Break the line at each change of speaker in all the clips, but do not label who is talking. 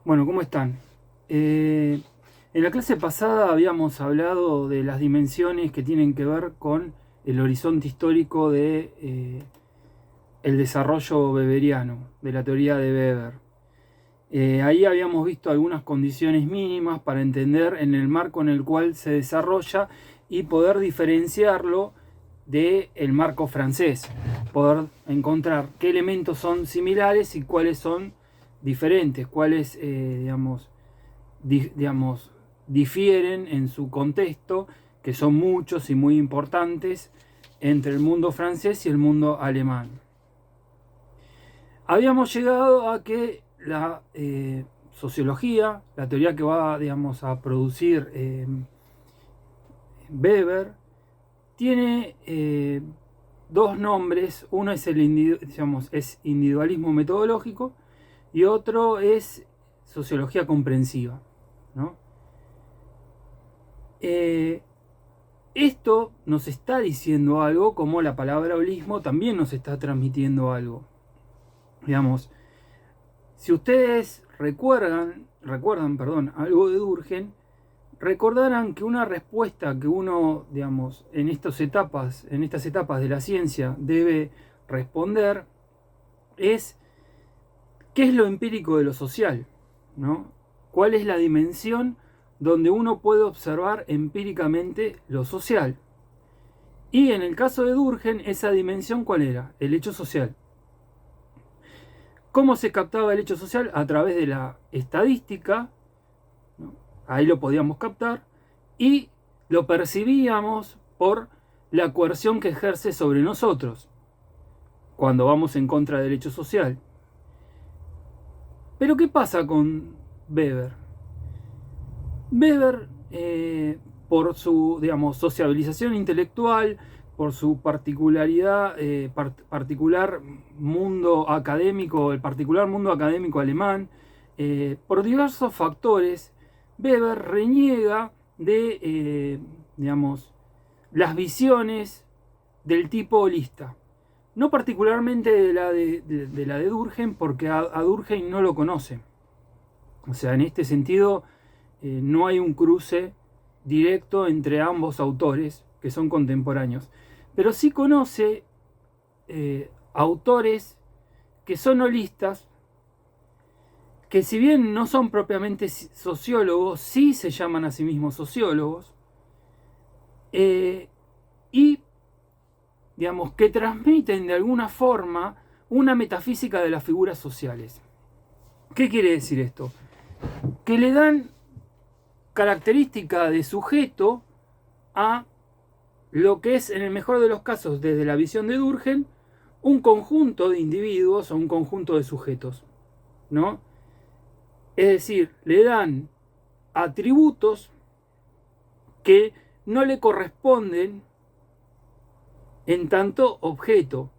Bueno, ¿cómo están? En la clase pasada habíamos hablado de las dimensiones que tienen que ver con el horizonte histórico de el desarrollo weberiano, de la teoría de Weber. Ahí habíamos visto algunas condiciones mínimas para entender en el marco en el cual se desarrolla y poder diferenciarlo del marco francés, poder encontrar qué elementos son similares y cuáles son diferentes, cuáles difieren en su contexto, que son muchos y muy importantes entre el mundo francés y el mundo alemán. Habíamos llegado a que la sociología, la teoría que va a producir Weber, tiene dos nombres. Uno es es individualismo metodológico y otro es sociología comprensiva, ¿no? Esto nos está diciendo algo, como la palabra holismo también nos está transmitiendo algo. Digamos, si ustedes recuerdan algo de Durkheim, recordarán que una respuesta que uno, en estas etapas de la ciencia debe responder es ¿qué es lo empírico de lo social? ¿No? ¿Cuál es la dimensión donde uno puede observar empíricamente lo social? Y en el caso de Durkheim, esa dimensión, ¿cuál era? El hecho social. ¿Cómo se captaba el hecho social? A través de la estadística, ¿no? Ahí lo podíamos captar, y lo percibíamos por la coerción que ejerce sobre nosotros cuando vamos en contra del hecho social. Pero ¿qué pasa con Weber? Weber, por su sociabilización intelectual, por su particularidad, particular mundo académico, el particular mundo académico alemán, por diversos factores, Weber reniega de, las visiones del tipo holista. No particularmente de la de Durkheim, porque a Durkheim no lo conoce. O sea, en este sentido, no hay un cruce directo entre ambos autores, que son contemporáneos. Pero sí conoce autores que son holistas, que si bien no son propiamente sociólogos, sí se llaman a sí mismos sociólogos, y que transmiten de alguna forma una metafísica de las figuras sociales. ¿Qué quiere decir esto? Que le dan característica de sujeto a lo que es, en el mejor de los casos, desde la visión de Durkheim, un conjunto de individuos o un conjunto de sujetos, ¿no? Es decir, le dan atributos que no le corresponden en tanto objeto.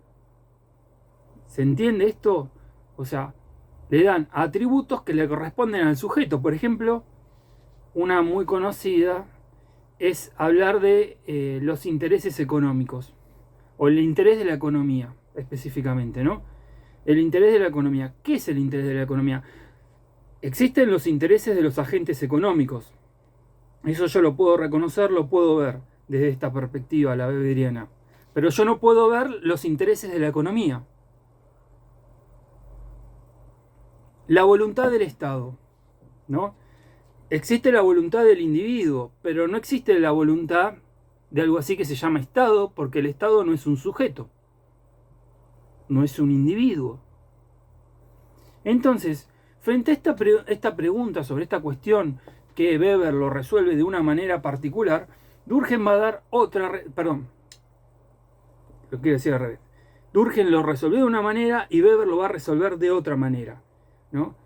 ¿Se entiende esto? O sea, le dan atributos que le corresponden al sujeto. Por ejemplo, una muy conocida es hablar de los intereses económicos, o el interés de la economía, específicamente, ¿no? El interés de la economía. ¿Qué es el interés de la economía? Existen los intereses de los agentes económicos. Eso yo lo puedo reconocer, lo puedo ver desde esta perspectiva, la weberiana. Pero yo no puedo ver los intereses de la economía. La voluntad del Estado, ¿no? Existe la voluntad del individuo, pero no existe la voluntad de algo así que se llama Estado, porque el Estado no es un sujeto, no es un individuo. Entonces, frente a esta pregunta sobre esta cuestión que Weber lo resuelve de una manera particular, Durkheim va a dar otra... lo quiero decir al revés. Durkheim lo resolvió de una manera y Weber lo va a resolver de otra manera, ¿no?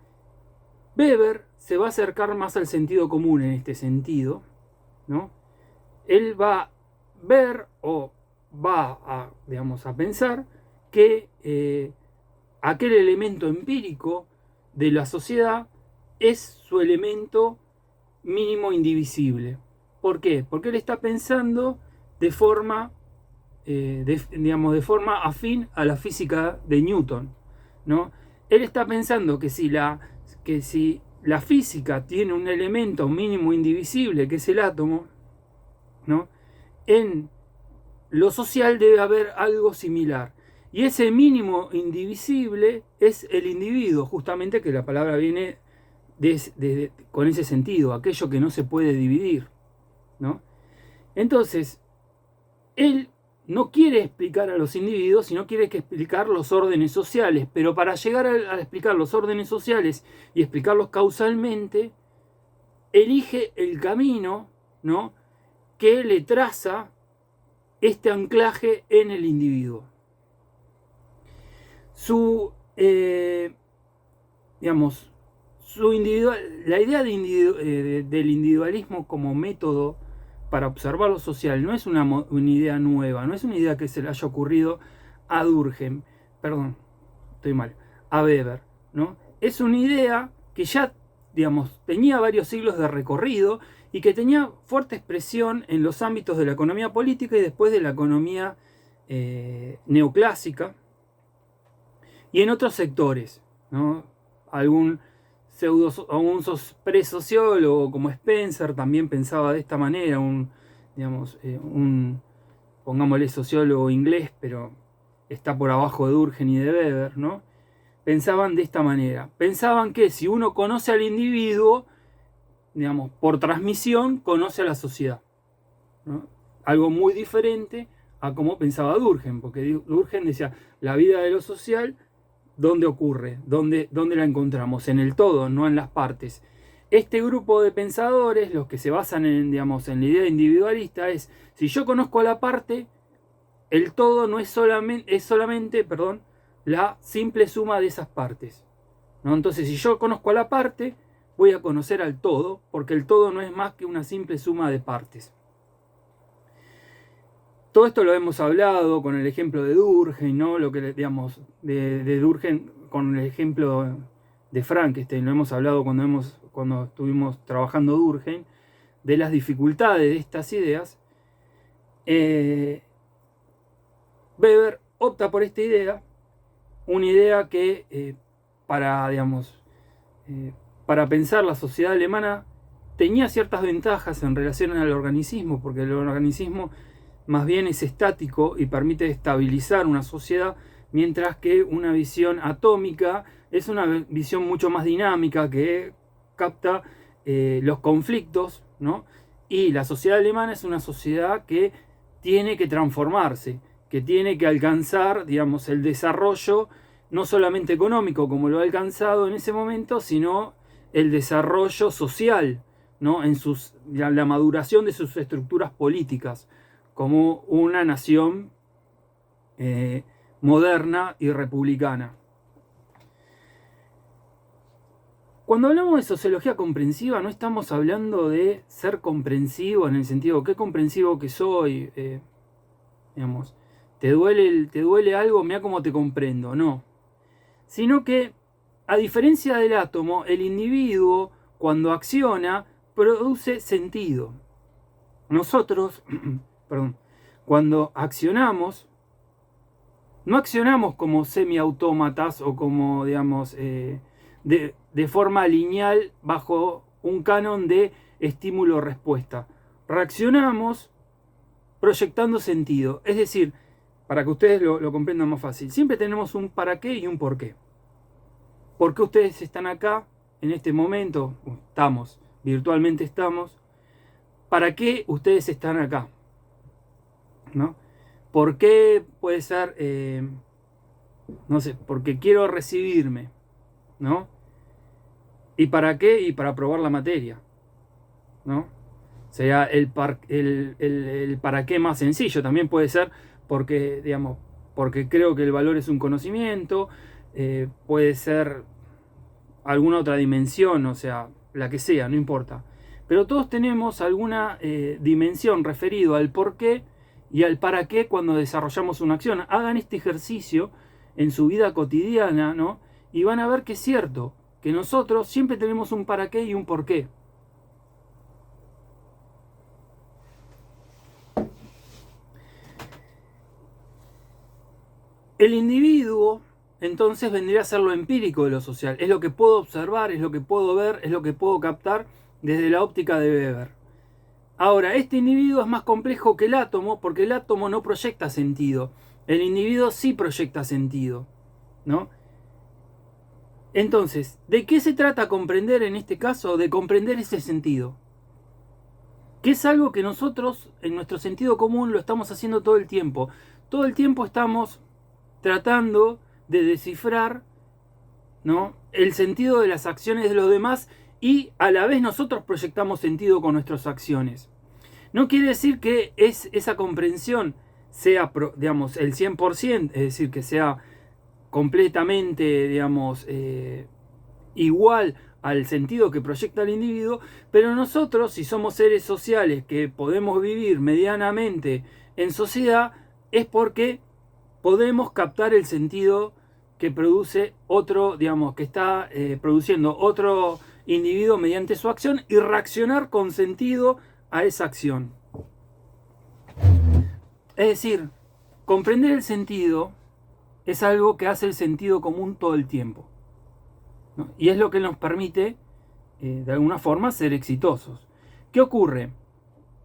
Weber se va a acercar más al sentido común en este sentido, ¿no? Él va a ver o va a pensar que aquel elemento empírico de la sociedad es su elemento mínimo indivisible. ¿Por qué? Porque él está pensando de forma, de forma afín a la física de Newton, ¿no? Él está pensando que si la física tiene un elemento mínimo indivisible, que es el átomo, ¿no? En lo social debe haber algo similar. Y ese mínimo indivisible es el individuo, justamente, que la palabra viene con ese sentido, aquello que no se puede dividir, ¿no? Entonces, él no quiere explicar a los individuos, sino quiere explicar los órdenes sociales, pero para llegar a explicar los órdenes sociales y explicarlos causalmente, elige el camino, ¿no?, que le traza este anclaje en el individuo. La idea del individualismo como método para observar lo social no es una idea nueva, no es una idea que se le haya ocurrido a Durkheim, a Weber, ¿no? Es una idea que ya, tenía varios siglos de recorrido y que tenía fuerte expresión en los ámbitos de la economía política y después de la economía neoclásica y en otros sectores, ¿no? Algún pre-sociólogo como Spencer también pensaba de esta manera, pongámosle sociólogo inglés, pero está por abajo de Durkheim y de Weber, ¿no? Pensaban de esta manera. Pensaban que si uno conoce al individuo, por transmisión, conoce a la sociedad, ¿no? Algo muy diferente a cómo pensaba Durkheim, porque Durkheim decía, la vida de lo social, ¿dónde ocurre? ¿Dónde la encontramos? En el todo, no en las partes. Este grupo de pensadores, los que se basan en la idea individualista, es, si yo conozco a la parte, el todo no es solamente, la simple suma de esas partes, ¿no? Entonces, si yo conozco a la parte, voy a conocer al todo, porque el todo no es más que una simple suma de partes. Todo esto lo hemos hablado con el ejemplo de Durkheim, ¿no? Lo que, de Durkheim con el ejemplo de Frankenstein, lo hemos hablado cuando estuvimos trabajando Durkheim, de las dificultades de estas ideas. Weber opta por esta idea, una idea que para pensar la sociedad alemana tenía ciertas ventajas en relación al organicismo, porque el organicismo más bien es estático y permite estabilizar una sociedad, mientras que una visión atómica es una visión mucho más dinámica que capta los conflictos, ¿no? Y la sociedad alemana es una sociedad que tiene que transformarse, que tiene que alcanzar, el desarrollo no solamente económico como lo ha alcanzado en ese momento, sino el desarrollo social, ¿no? En la maduración de sus estructuras políticas como una nación moderna y republicana. Cuando hablamos de sociología comprensiva, no estamos hablando de ser comprensivo en el sentido, qué comprensivo que soy, te duele algo, mira cómo te comprendo, no. Sino que, a diferencia del átomo, el individuo, cuando acciona, produce sentido. Nosotros, cuando accionamos, no accionamos como semiautómatas o como, de forma lineal bajo un canon de estímulo-respuesta. Reaccionamos proyectando sentido. Es decir, para que ustedes lo comprendan más fácil, siempre tenemos un para qué y un por qué. ¿Por qué ustedes están acá en este momento? Virtualmente estamos. ¿Para qué ustedes están acá? ¿No? ¿Por qué puede ser, porque quiero recibirme, ¿no? ¿Y para qué? Y para probar la materia, ¿no? Sería el para qué más sencillo. También puede ser porque creo que el valor es un conocimiento, puede ser alguna otra dimensión, la que sea, no importa. Pero todos tenemos alguna dimensión referido al por qué y al para qué cuando desarrollamos una acción. Hagan este ejercicio en su vida cotidiana, ¿no? Y van a ver que es cierto, que nosotros siempre tenemos un para qué y un por qué. El individuo entonces vendría a ser lo empírico de lo social. Es lo que puedo observar, es lo que puedo ver, es lo que puedo captar desde la óptica de Weber. Ahora, este individuo es más complejo que el átomo porque el átomo no proyecta sentido. El individuo sí proyecta sentido, ¿no? Entonces, ¿de qué se trata comprender en este caso? De comprender ese sentido. Que es algo que nosotros, en nuestro sentido común, lo estamos haciendo todo el tiempo. Todo el tiempo estamos tratando de descifrar, ¿no?, el sentido de las acciones de los demás y a la vez nosotros proyectamos sentido con nuestras acciones. No quiere decir que esa comprensión sea, digamos, el 100%, es decir, que sea completamente, digamos, igual al sentido que proyecta el individuo, pero nosotros, si somos seres sociales que podemos vivir medianamente en sociedad, es porque podemos captar el sentido que produce otro, digamos, que está produciendo otro individuo mediante su acción y reaccionar con sentido a esa acción. Es decir, comprender el sentido es algo que hace el sentido común todo el tiempo, ¿no? Y es lo que nos permite, de alguna forma, ser exitosos. ¿Qué ocurre?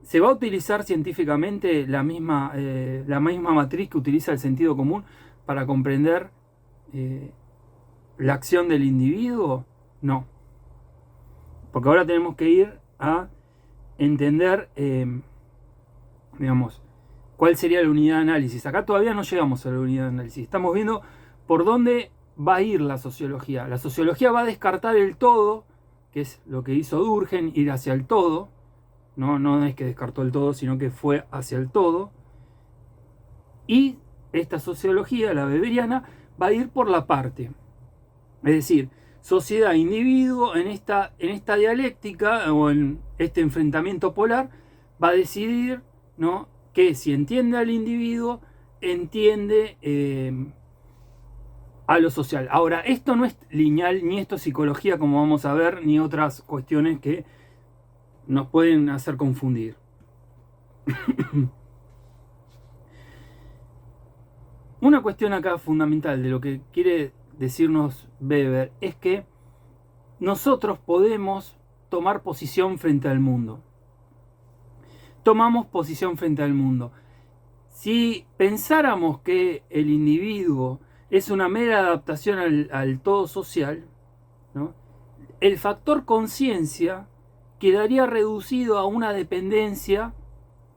¿Se va a utilizar científicamente la misma matriz que utiliza el sentido común para comprender la acción del individuo? No. Porque ahora tenemos que ir a entender, digamos, cuál sería la unidad de análisis. Acá todavía no llegamos a la unidad de análisis. Estamos viendo por dónde va a ir la sociología. La sociología va a descartar el todo, que es lo que hizo Durkheim, ir hacia el todo. No es que descartó el todo, sino que fue hacia el todo. Y esta sociología, la weberiana, va a ir por la parte. Es decir, sociedad, individuo, en esta dialéctica o en este enfrentamiento polar, va a decidir, ¿no?, que si entiende al individuo, entiende a lo social. Ahora, esto no es lineal, ni esto es psicología, como vamos a ver, ni otras cuestiones que nos pueden hacer confundir. Una cuestión acá fundamental de lo que quiere decirnos Weber es que nosotros podemos tomar posición frente al mundo. Tomamos posición frente al mundo. Si pensáramos que el individuo es una mera adaptación al todo social, ¿no?, el factor conciencia quedaría reducido a una dependencia,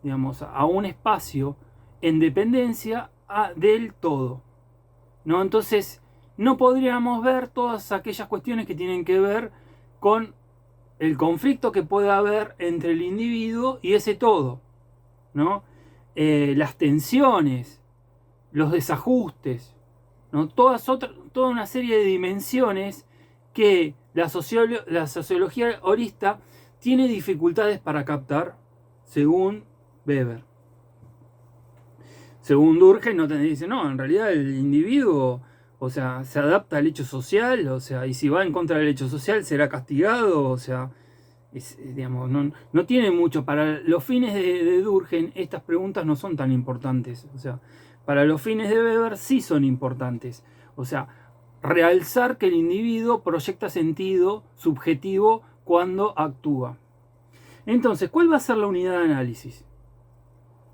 digamos, a un espacio en dependencia del todo, ¿no? Entonces, no podríamos ver todas aquellas cuestiones que tienen que ver con el conflicto que puede haber entre el individuo y ese todo, ¿no? Las tensiones, los desajustes, ¿no? Toda una serie de dimensiones que la sociología holista tiene dificultades para captar, según Weber. Según Durkheim, dice, no, en realidad el individuo, o sea, se adapta al hecho social, o sea, y si va en contra del hecho social será castigado, o sea, digamos, no tiene mucho. Para los fines de Durkheim, estas preguntas no son tan importantes, o sea, para los fines de Weber sí son importantes, o sea, realzar que el individuo proyecta sentido subjetivo cuando actúa. Entonces, ¿cuál va a ser la unidad de análisis?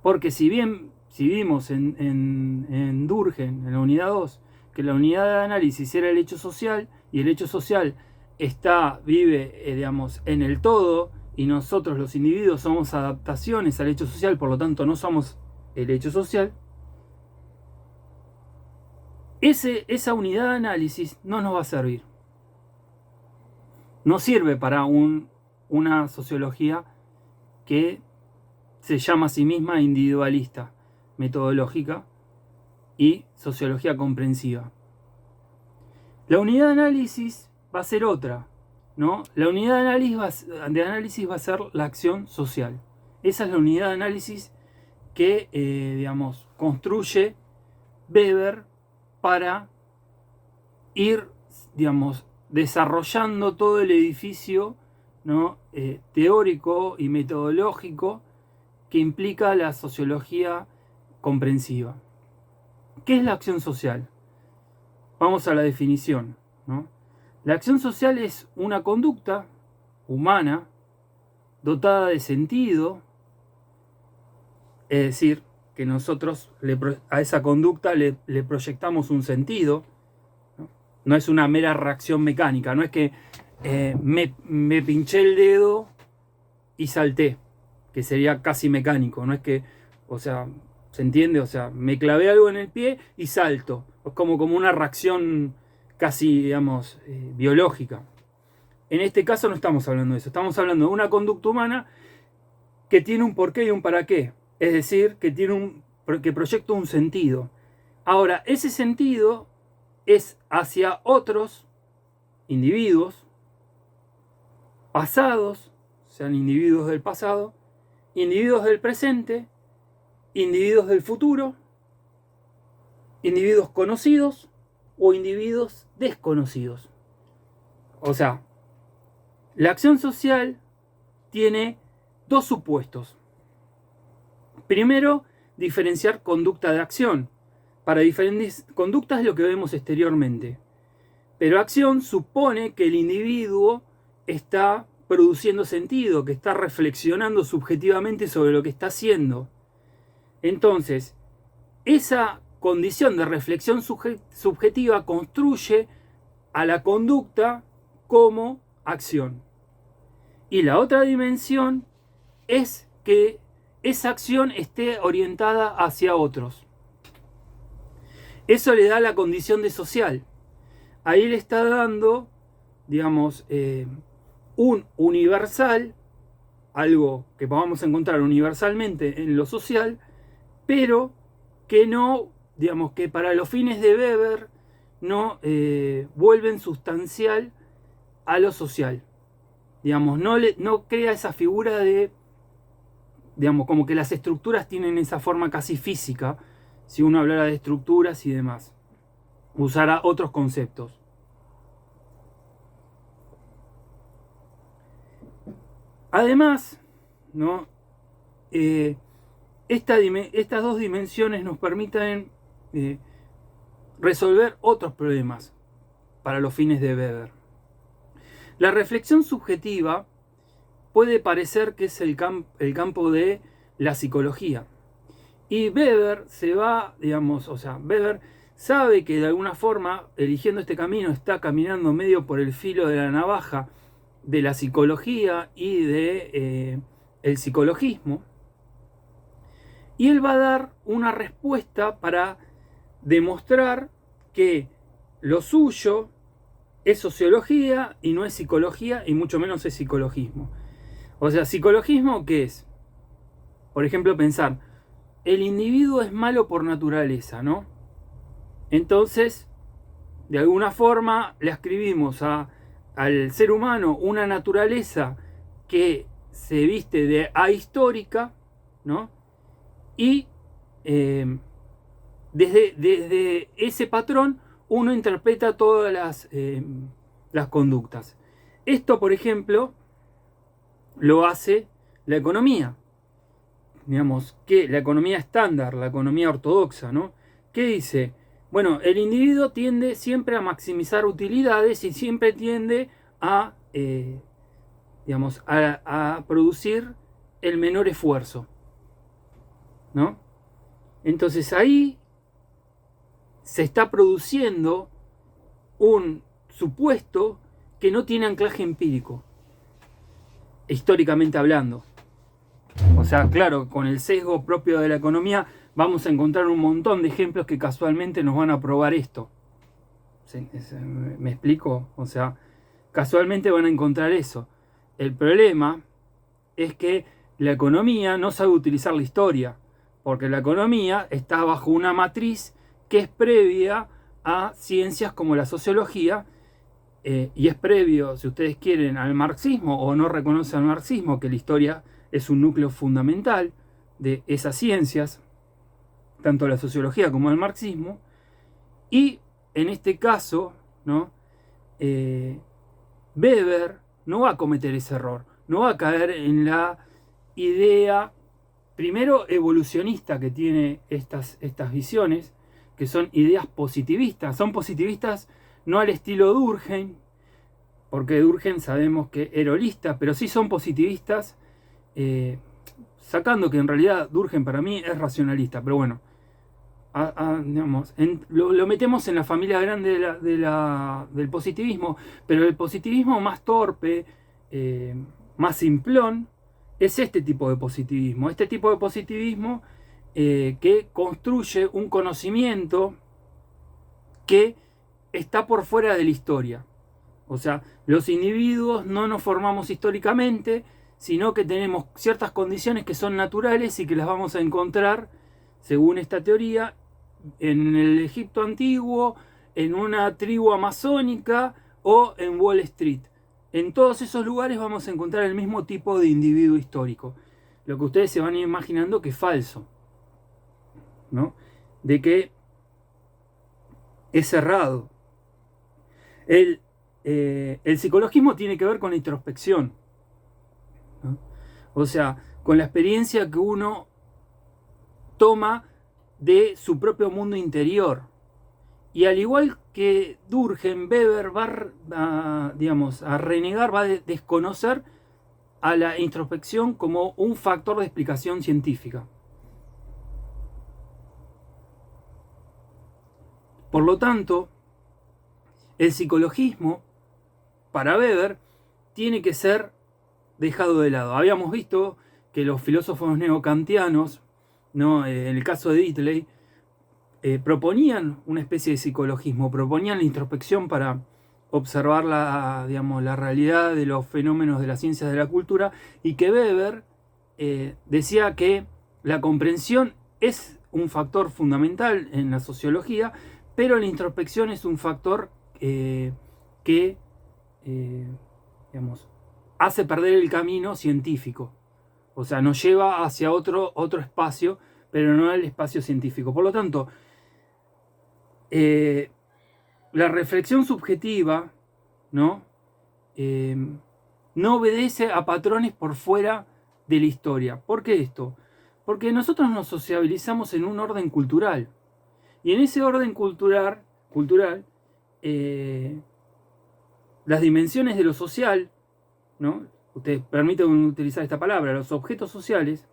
Porque si vimos en Durkheim, en la unidad 2, que la unidad de análisis era el hecho social, y el hecho social vive, digamos, en el todo, y nosotros los individuos somos adaptaciones al hecho social, por lo tanto no somos el hecho social, esa unidad de análisis no nos va a servir. No sirve para una sociología que se llama a sí misma individualista, metodológica y sociología comprensiva. La unidad de análisis va a ser otra, ¿no? La unidad de análisis va a ser la acción social. Esa es la unidad de análisis que, digamos, construye Weber para ir, digamos, desarrollando todo el edificio, ¿no?, teórico y metodológico que implica la sociología comprensiva. ¿Qué es la acción social? Vamos a la definición, ¿no? La acción social es una conducta humana dotada de sentido, es decir, que nosotros a esa conducta le proyectamos un sentido, ¿no? No es una mera reacción mecánica, no es que me pinché el dedo y salté, que sería casi mecánico, no es que, o sea, ¿se entiende? O sea, me clavé algo en el pie y salto, es como una reacción casi, digamos, biológica. En este caso no estamos hablando de eso, estamos hablando de una conducta humana que tiene un porqué y un para qué, es decir, que proyecta un sentido. Ahora, ese sentido es hacia otros individuos pasados, sean individuos del pasado, individuos del presente, individuos del futuro, individuos conocidos o individuos desconocidos. O sea, la acción social tiene dos supuestos. Primero, diferenciar conducta de acción. Para diferentes conductas es lo que vemos exteriormente. Pero acción supone que el individuo está produciendo sentido, que está reflexionando subjetivamente sobre lo que está haciendo. Entonces, esa condición de reflexión subjetiva construye a la conducta como acción. Y la otra dimensión es que esa acción esté orientada hacia otros. Eso le da la condición de social. Ahí le está dando, digamos, un universal, algo que vamos a encontrar universalmente en lo social, pero que no, digamos, que para los fines de Weber no vuelven sustancial a lo social. Digamos, no crea esa figura de, digamos, como que las estructuras tienen esa forma casi física, si uno hablara de estructuras y demás. Usará otros conceptos. Además, ¿no? Estas dos dimensiones nos permiten resolver otros problemas para los fines de Weber. La reflexión subjetiva puede parecer que es el campo de la psicología. Y Weber se va, digamos, o sea, Weber sabe que de alguna forma, eligiendo este camino, está caminando medio por el filo de la navaja de la psicología y de el psicologismo. Y él va a dar una respuesta para demostrar que lo suyo es sociología y no es psicología, y mucho menos es psicologismo. O sea, psicologismo, ¿qué es? Por ejemplo, pensar, el individuo es malo por naturaleza, ¿no? Entonces, de alguna forma le ascribimos al ser humano una naturaleza que se viste de ahistórica, ¿no? Y desde ese patrón uno interpreta todas las conductas. Esto, por ejemplo, lo hace la economía. Digamos que la economía estándar, la economía ortodoxa, ¿no? ¿Qué dice? Bueno, el individuo tiende siempre a maximizar utilidades y siempre tiende a producir el menor esfuerzo, ¿no? Entonces ahí se está produciendo un supuesto que no tiene anclaje empírico, históricamente hablando. O sea, claro, con el sesgo propio de la economía vamos a encontrar un montón de ejemplos que casualmente nos van a probar esto. ¿Me explico? O sea, casualmente van a encontrar eso. El problema es que la economía no sabe utilizar la historia, porque la economía está bajo una matriz que es previa a ciencias como la sociología, y es previo, si ustedes quieren, al marxismo, o no reconoce al marxismo, que la historia es un núcleo fundamental de esas ciencias, tanto la sociología como el marxismo. Y en este caso, ¿no? Weber no va a cometer ese error, no va a caer en la idea, primero, evolucionista que tiene estas visiones, que son ideas positivistas. Son positivistas no al estilo Durkheim, porque Durkheim sabemos que era holista, pero sí son positivistas, sacando que en realidad Durkheim para mí es racionalista, pero bueno, digamos, lo metemos en la familia grande del positivismo, pero el positivismo más torpe, más simplón, es este tipo de positivismo. Este tipo de positivismo que construye un conocimiento que está por fuera de la historia. O sea, los individuos no nos formamos históricamente, sino que tenemos ciertas condiciones que son naturales y que las vamos a encontrar, según esta teoría, en el Egipto antiguo, en una tribu amazónica o en Wall Street. En todos esos lugares vamos a encontrar el mismo tipo de individuo histórico. Lo que ustedes se van a ir imaginando que es falso, ¿no? De que es cerrado. El psicologismo tiene que ver con la introspección, ¿no? O sea, con la experiencia que uno toma de su propio mundo interior. Y al igual que Durkheim, Weber va a renegar, va a desconocer a la introspección como un factor de explicación científica. Por lo tanto, el psicologismo, para Weber, tiene que ser dejado de lado. Habíamos visto que los filósofos neocantianos, ¿no? En el caso de Diddley, proponían una especie de psicologismo, proponían la introspección para observar la realidad de los fenómenos de las ciencias de la cultura, y que Weber decía que la comprensión es un factor fundamental en la sociología, pero la introspección es un factor que hace perder el camino científico. O sea, nos lleva hacia otro espacio, pero no el espacio científico. Por lo tanto, la reflexión subjetiva, ¿no? No obedece a patrones por fuera de la historia. ¿Por qué esto? Porque nosotros nos sociabilizamos en un orden cultural. Y en ese orden cultural las dimensiones de lo social, ¿no? Ustedes permiten utilizar esta palabra, los objetos sociales,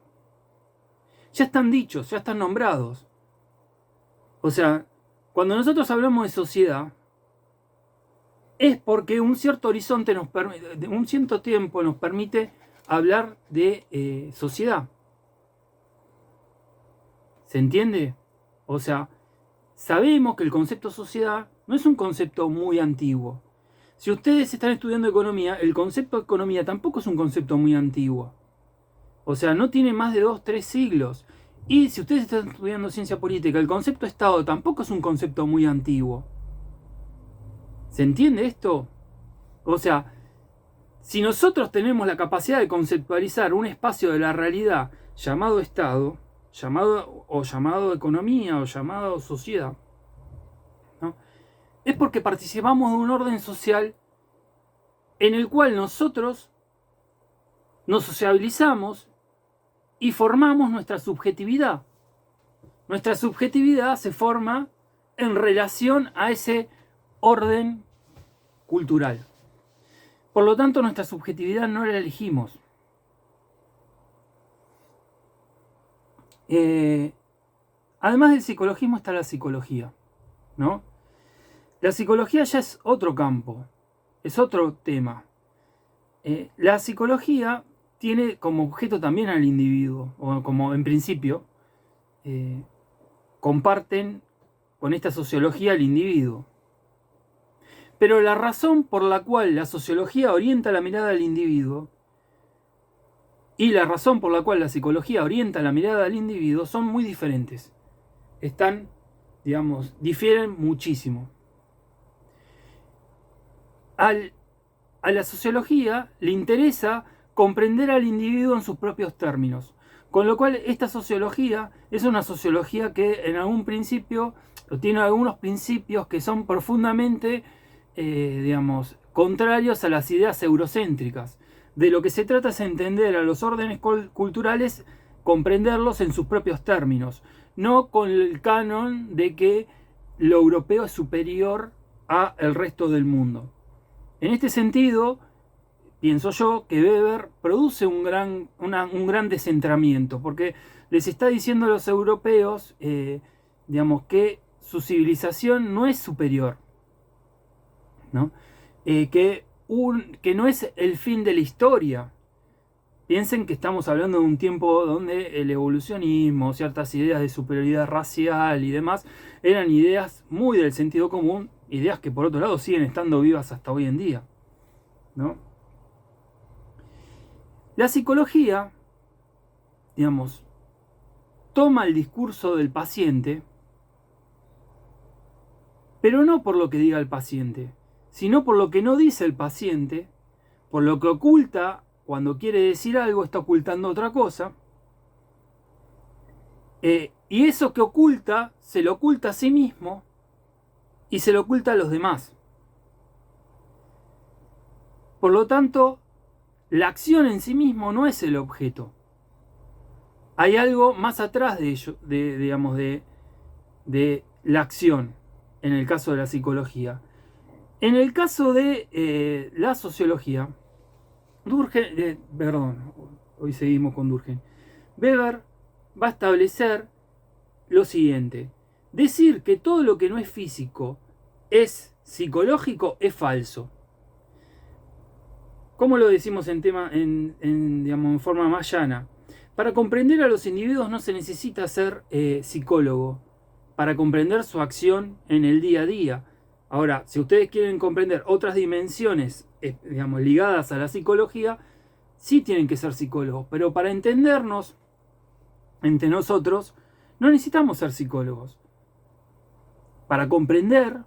ya están dichos, ya están nombrados. O sea, cuando nosotros hablamos de sociedad, es porque un cierto horizonte un cierto tiempo nos permite hablar de sociedad. ¿Se entiende? O sea, sabemos que el concepto sociedad no es un concepto muy antiguo. Si ustedes están estudiando economía, el concepto de economía tampoco es un concepto muy antiguo. O sea, no tiene más de 2-3 siglos. Y si ustedes están estudiando ciencia política, el concepto de Estado tampoco es un concepto muy antiguo. ¿Se entiende esto? O sea, si nosotros tenemos la capacidad de conceptualizar un espacio de la realidad llamado Estado, llamado economía o llamado sociedad, ¿no? Es porque participamos de un orden social en el cual nosotros nos sociabilizamos y formamos nuestra subjetividad. Nuestra subjetividad se forma en relación a ese orden cultural. Por lo tanto, nuestra subjetividad no la elegimos. Además del psicologismo está la psicología, ¿no? La psicología ya es otro campo, es otro tema. La psicología tiene como objeto también al individuo, o como en principio comparten con esta sociología al individuo. Pero la razón por la cual la sociología orienta la mirada al individuo y la razón por la cual la psicología orienta la mirada al individuo son muy diferentes. Difieren muchísimo. A la sociología le interesa comprender al individuo en sus propios términos. Con lo cual, esta sociología es una sociología que en algún principio tiene algunos principios que son profundamente, contrarios a las ideas eurocéntricas. De lo que se trata es entender a los órdenes culturales, comprenderlos en sus propios términos. no con el canon de que lo europeo es superior a el resto del mundo. En este sentido, pienso yo que Weber produce un gran descentramiento, porque les está diciendo a los europeos, digamos, que su civilización no es superior, ¿no? Que no es el fin de la historia. Piensen que estamos hablando de un tiempo donde el evolucionismo, ciertas ideas de superioridad racial y demás, eran ideas muy del sentido común, ideas que por otro lado siguen estando vivas hasta hoy en día, ¿no? La psicología, digamos, toma el discurso del paciente, pero no por lo que diga el paciente, sino por lo que no dice el paciente, por lo que oculta. Cuando quiere decir algo, está ocultando otra cosa. Y eso que oculta, se lo oculta a sí mismo y se lo oculta a los demás. Por lo tanto, la acción en sí mismo no es el objeto. Hay algo más atrás de ello, de la acción, en el caso de la psicología. En el caso de la sociología, hoy seguimos con Durkheim. Weber va a establecer lo siguiente: decir que todo lo que no es físico es psicológico es falso. ¿Cómo lo decimos en forma más llana? Para comprender a los individuos no se necesita ser psicólogo para comprender su acción en el día a día. Ahora, si ustedes quieren comprender otras dimensiones, ligadas a la psicología, sí tienen que ser psicólogos. Pero para entendernos entre nosotros, no necesitamos ser psicólogos. Para comprender,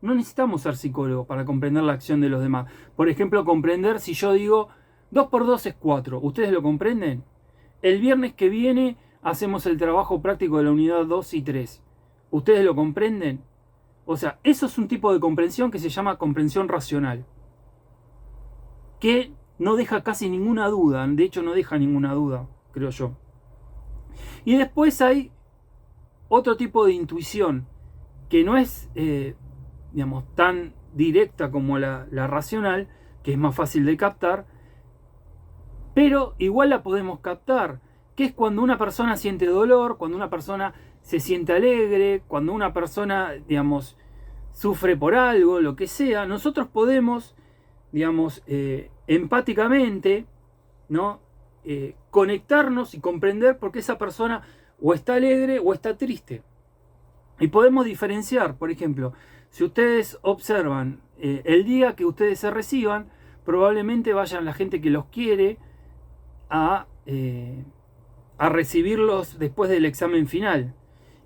no necesitamos ser psicólogos para comprender la acción de los demás. Por ejemplo, comprender si yo digo 2 por 2 es 4. ¿Ustedes lo comprenden? El viernes que viene hacemos el trabajo práctico de la unidad 2 y 3. ¿Ustedes lo comprenden? O sea, eso es un tipo de comprensión que se llama comprensión racional, que no deja casi ninguna duda, de hecho no deja ninguna duda, creo yo. Y después hay otro tipo de intuición, que no es, tan directa como la racional, que es más fácil de captar, pero igual la podemos captar, que es cuando una persona siente dolor, cuando una persona se siente alegre, cuando una persona, sufre por algo, lo que sea. Nosotros podemos, empáticamente, ¿no? Conectarnos y comprender por qué esa persona o está alegre o está triste. Y podemos diferenciar, por ejemplo, si ustedes observan el día que ustedes se reciban, probablemente vayan la gente que los quiere a recibirlos después del examen final.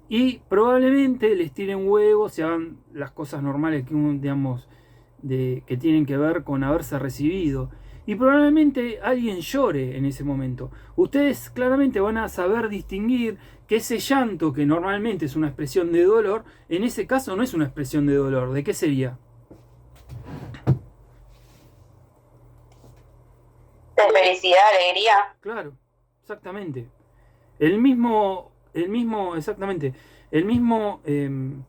Y probablemente les tiren huevos y hagan las cosas normales que tienen que ver con haberse recibido. Y probablemente alguien llore en ese momento. Ustedes claramente van a saber distinguir que ese llanto, que normalmente es una expresión de dolor, en ese caso no es una expresión de dolor. ¿De qué sería?
De felicidad, alegría.
Claro, exactamente. El mismo, exactamente. El mismo, el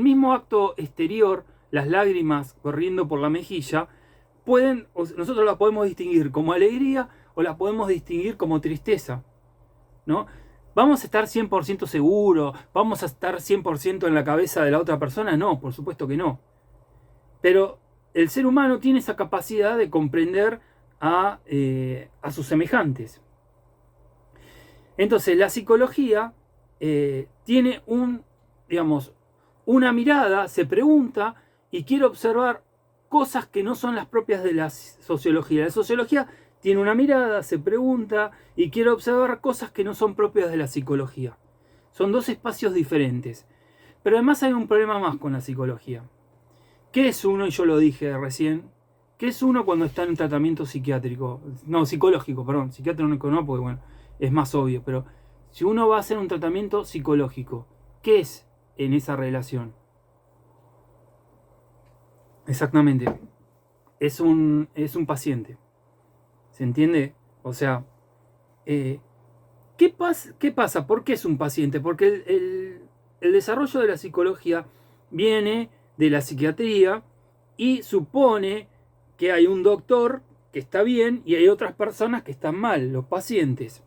mismo acto exterior, las lágrimas corriendo por la mejilla, nosotros las podemos distinguir como alegría o las podemos distinguir como tristeza, ¿no? ¿Vamos a estar 100% seguros? ¿Vamos a estar 100% en la cabeza de la otra persona? No, por supuesto que no. Pero el ser humano tiene esa capacidad de comprender a sus semejantes. Entonces la psicología tiene una mirada, se pregunta y quiere observar cosas que no son las propias de la sociología. La sociología tiene una mirada, se pregunta y quiere observar cosas que no son propias de la psicología. Son dos espacios diferentes. Pero además hay un problema más con la psicología. ¿Qué es uno? Y yo lo dije recién. ¿Qué es uno cuando está en un tratamiento psiquiátrico? No, psicológico, perdón. Psiquiátrico no, porque bueno, es más obvio. Pero si uno va a hacer un tratamiento psicológico, ¿qué es en esa relación? Exactamente. Es un paciente. ¿Se entiende? O sea, ¿Qué pasa? ¿Por qué es un paciente? Porque el desarrollo de la psicología viene de la psiquiatría y supone que hay un doctor que está bien y hay otras personas que están mal, los pacientes.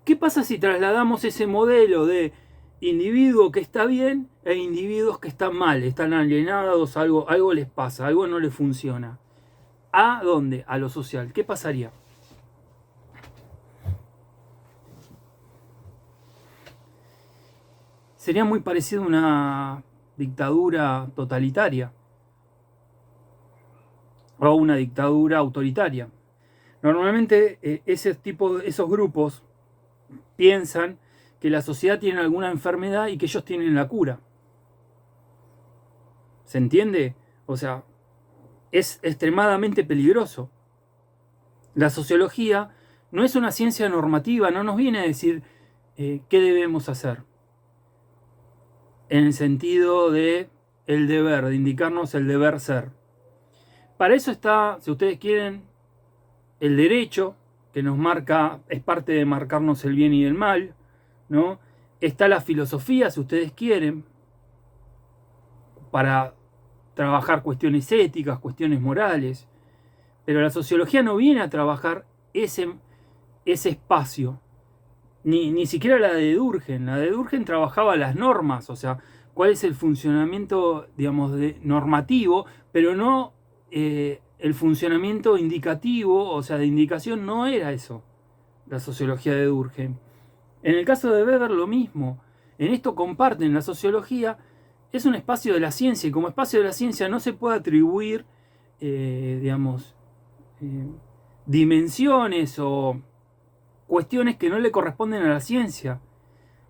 ¿Qué pasa si trasladamos ese modelo de individuo que está bien e individuos que están mal, están alienados, algo les pasa, algo no les funciona? ¿A dónde? A lo social. ¿Qué pasaría? Sería muy parecido a una dictadura totalitaria o una dictadura autoritaria. Normalmente esos grupos piensan que la sociedad tiene alguna enfermedad y que ellos tienen la cura. ¿Se entiende? O sea, es extremadamente peligroso. La sociología no es una ciencia normativa, no nos viene a decir qué debemos hacer. En el sentido de el deber, de indicarnos el deber ser. Para eso está, si ustedes quieren, el derecho, que nos marca, es parte de marcarnos el bien y el mal, ¿no? Está la filosofía, si ustedes quieren, para trabajar cuestiones éticas, cuestiones morales. Pero la sociología no viene a trabajar ese espacio. Ni siquiera la de Durkheim. La de Durkheim trabajaba las normas, o sea, cuál es el funcionamiento, digamos, normativo, pero no el funcionamiento indicativo, o sea, de indicación, no era eso, la sociología de Durkheim. En el caso de Weber, lo mismo. En esto comparten, la sociología es un espacio de la ciencia, y como espacio de la ciencia no se puede atribuir, dimensiones o cuestiones que no le corresponden a la ciencia.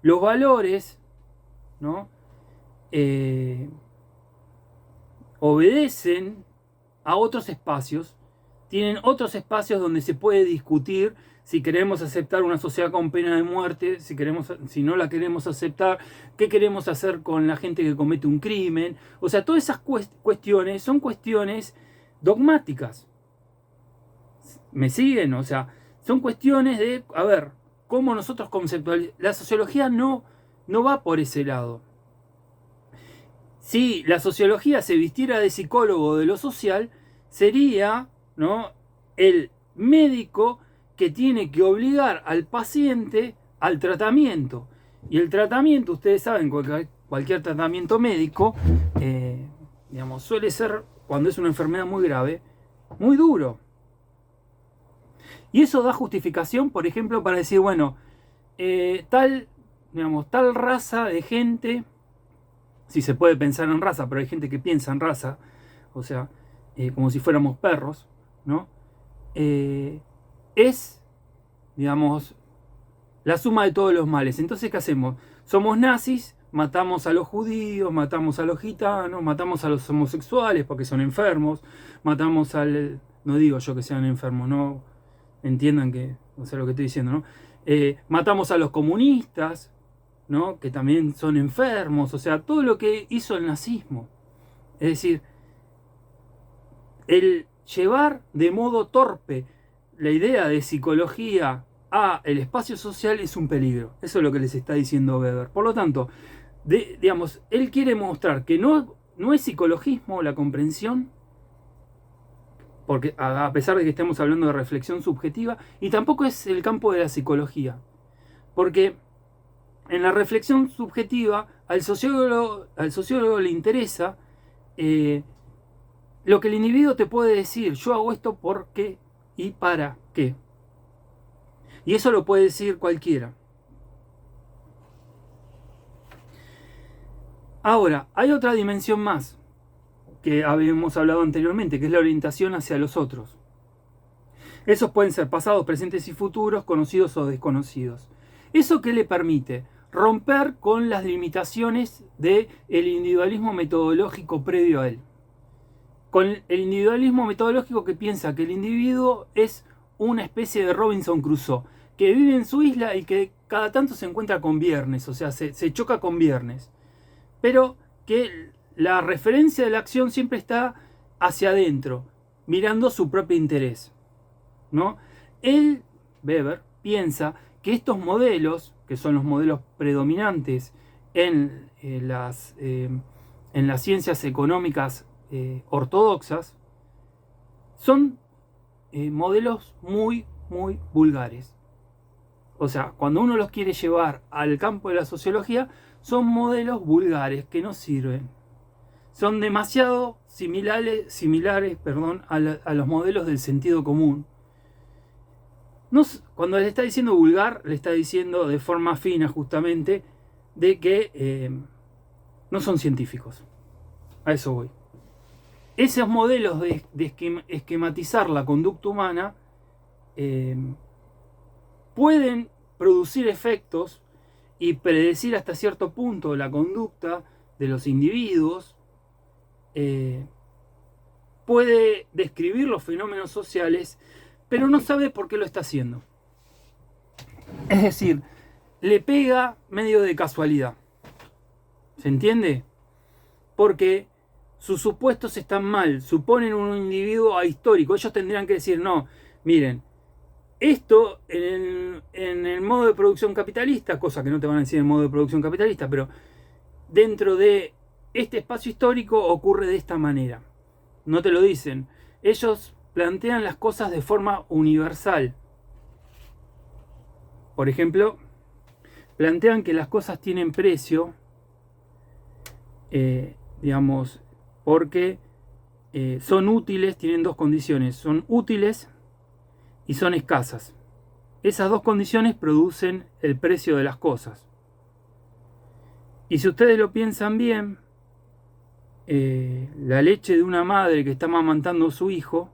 Los valores, ¿no? Obedecen a otros espacios, tienen otros espacios donde se puede discutir si queremos aceptar una sociedad con pena de muerte, si no la queremos aceptar, qué queremos hacer con la gente que comete un crimen. O sea, todas esas cuestiones son cuestiones dogmáticas. ¿Me siguen? O sea, son cuestiones de, a ver, cómo nosotros conceptualizamos. La sociología no va por ese lado. Si la sociología se vistiera de psicólogo de lo social, sería, ¿no?, el médico que tiene que obligar al paciente al tratamiento. Y el tratamiento, ustedes saben, cualquier tratamiento médico, suele ser, cuando es una enfermedad muy grave, muy duro. Y eso da justificación, por ejemplo, para decir, bueno, tal raza de gente, si se puede pensar en raza, pero hay gente que piensa en raza, o sea, como si fuéramos perros, ¿no? Es, digamos, la suma de todos los males. Entonces, ¿qué hacemos? Somos nazis, matamos a los judíos, matamos a los gitanos, matamos a los homosexuales porque son enfermos, matamos no digo yo que sean enfermos, no entiendan que, o sea, lo que estoy diciendo, ¿no? Matamos a los comunistas, ¿no?, que también son enfermos, o sea, todo lo que hizo el nazismo. Es decir, el llevar de modo torpe la idea de psicología a el espacio social es un peligro. Eso es lo que les está diciendo Weber. Por lo tanto, él quiere mostrar que no es psicologismo la comprensión, porque a pesar de que estemos hablando de reflexión subjetiva, y tampoco es el campo de la psicología, porque en la reflexión subjetiva al sociólogo le interesa lo que el individuo te puede decir: yo hago esto por qué y para qué. Y eso lo puede decir cualquiera. Ahora, hay otra dimensión más que habíamos hablado anteriormente, que es la orientación hacia los otros. Esos pueden ser pasados, presentes y futuros, conocidos o desconocidos. ¿Eso qué le permite? Romper con las limitaciones del individualismo metodológico previo a él. Con el individualismo metodológico que piensa que el individuo es una especie de Robinson Crusoe, que vive en su isla y que cada tanto se encuentra con Viernes, o sea, se choca con Viernes. Pero que la referencia de la acción siempre está hacia adentro, mirando su propio interés, ¿no? Weber, piensa que estos modelos, que son los modelos predominantes en las ciencias económicas ortodoxas, son modelos muy, muy vulgares. O sea, cuando uno los quiere llevar al campo de la sociología, son modelos vulgares que no sirven. Son demasiado similares a los modelos del sentido común. Cuando le está diciendo vulgar, le está diciendo de forma fina justamente de que no son científicos. A eso voy. Esos modelos de esquematizar la conducta humana pueden producir efectos y predecir hasta cierto punto la conducta de los individuos, puede describir los fenómenos sociales, pero no sabe por qué lo está haciendo. Es decir, le pega medio de casualidad. ¿Se entiende? Porque sus supuestos están mal, suponen un individuo ahistórico. Ellos tendrían que decir, no, miren, esto en el modo de producción capitalista, cosa que no te van a decir en el modo de producción capitalista, pero dentro de este espacio histórico ocurre de esta manera. No te lo dicen. Ellos plantean las cosas de forma universal. Por ejemplo, plantean que las cosas tienen precio, porque son útiles, tienen dos condiciones, son útiles y son escasas. Esas dos condiciones producen el precio de las cosas. Y si ustedes lo piensan bien, la leche de una madre que está amamantando a su hijo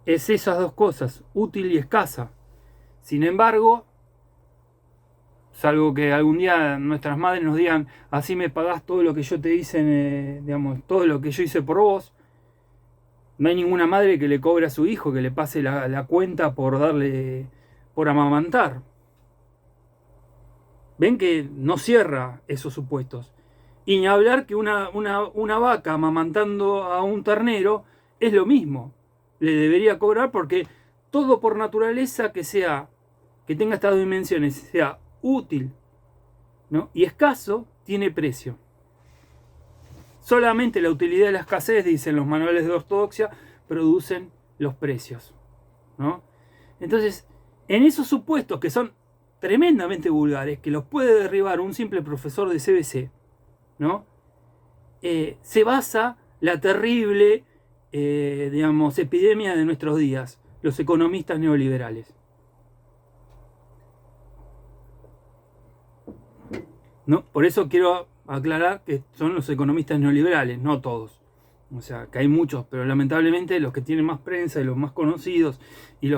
es esas dos cosas, útil y escasa. Sin embargo, salvo que algún día nuestras madres nos digan, así me pagás todo lo que yo te hice, todo lo que yo hice por vos, no hay ninguna madre que le cobre a su hijo, que le pase la cuenta por amamantar. Ven que no cierra esos supuestos. Y ni hablar que una vaca amamantando a un ternero es lo mismo. Le debería cobrar porque todo por naturaleza que tenga estas dos dimensiones, sea útil, ¿no?, y escaso, tiene precio. Solamente la utilidad y la escasez, dicen los manuales de ortodoxia, producen los precios, ¿no? Entonces, en esos supuestos que son tremendamente vulgares, que los puede derribar un simple profesor de CBC, ¿no?, se basa la terrible, epidemia de nuestros días, los economistas neoliberales. ¿No? Por eso quiero aclarar que son los economistas neoliberales, no todos. O sea, que hay muchos, pero lamentablemente los que tienen más prensa y los más conocidos y los